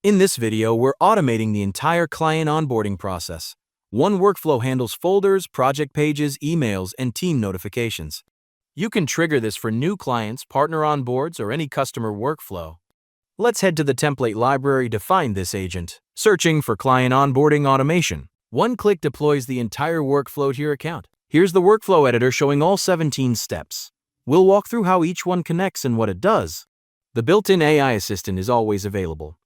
In this video, we're automating the entire client onboarding process. One workflow handles folders, project pages, emails, and team notifications. You can trigger this for new clients, partner onboards, or any customer workflow. Let's head to the template library to find this agent. Searching for client onboarding automation. One click deploys the entire workflow to your account. Here's the workflow editor showing all 17 steps. We'll walk through how each one connects and what it does. The built-in AI assistant is always available.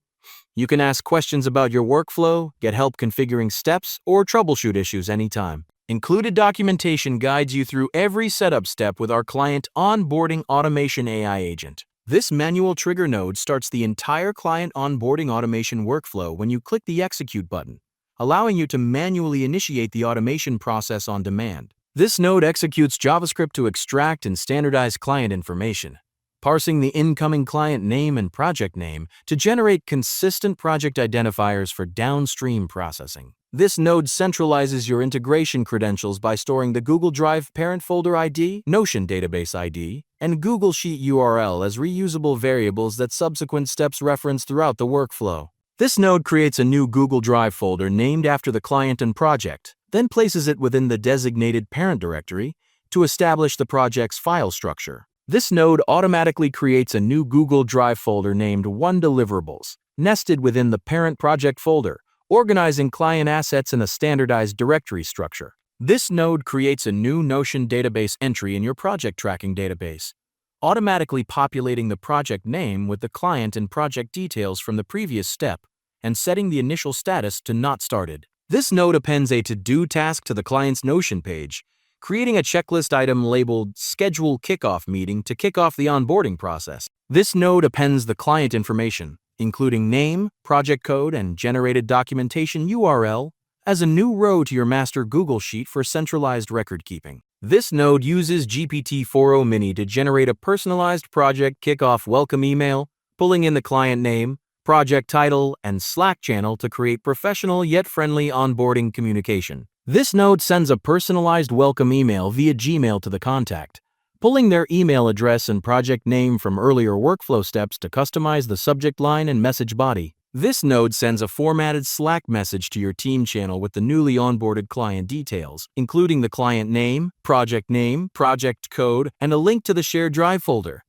You can ask questions about your workflow, get help configuring steps, or troubleshoot issues anytime. Included documentation guides you through every setup step with our client onboarding automation AI agent. This manual trigger node starts the entire client onboarding automation workflow when you click the execute button, allowing you to manually initiate the automation process on demand. This node executes JavaScript to extract and standardize client information, parsing the incoming client name and project name to generate consistent project identifiers for downstream processing. This node centralizes your integration credentials by storing the Google Drive parent folder ID, Notion database ID, and Google Sheet URL as reusable variables that subsequent steps reference throughout the workflow. This node creates a new Google Drive folder named after the client and project, then places it within the designated parent directory to establish the project's file structure. This node automatically creates a new Google Drive folder named OneDeliverables, nested within the parent project folder, organizing client assets in a standardized directory structure. This node creates a new Notion database entry in your project tracking database, automatically populating the project name with the client and project details from the previous step and setting the initial status to not started. This node appends a to-do task to the client's Notion page, creating a checklist item labeled Schedule Kickoff Meeting to kick off the onboarding process. This node appends the client information, including name, project code, and generated documentation URL, as a new row to your master Google Sheet for centralized record keeping. This node uses GPT-4o Mini to generate a personalized project kickoff welcome email, pulling in the client name, project title, and Slack channel to create professional yet friendly onboarding communication. This node sends a personalized welcome email via Gmail to the contact, pulling their email address and project name from earlier workflow steps to customize the subject line and message body. This node sends a formatted Slack message to your team channel with the newly onboarded client details, including the client name, project code, and a link to the shared Drive folder.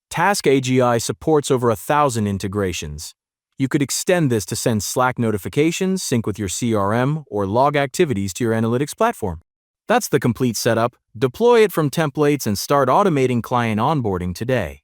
TaskAGI supports over 1,000 integrations. You could extend this to send Slack notifications, sync with your CRM, or log activities to your analytics platform. That's the complete setup. Deploy it from templates and start automating client onboarding today.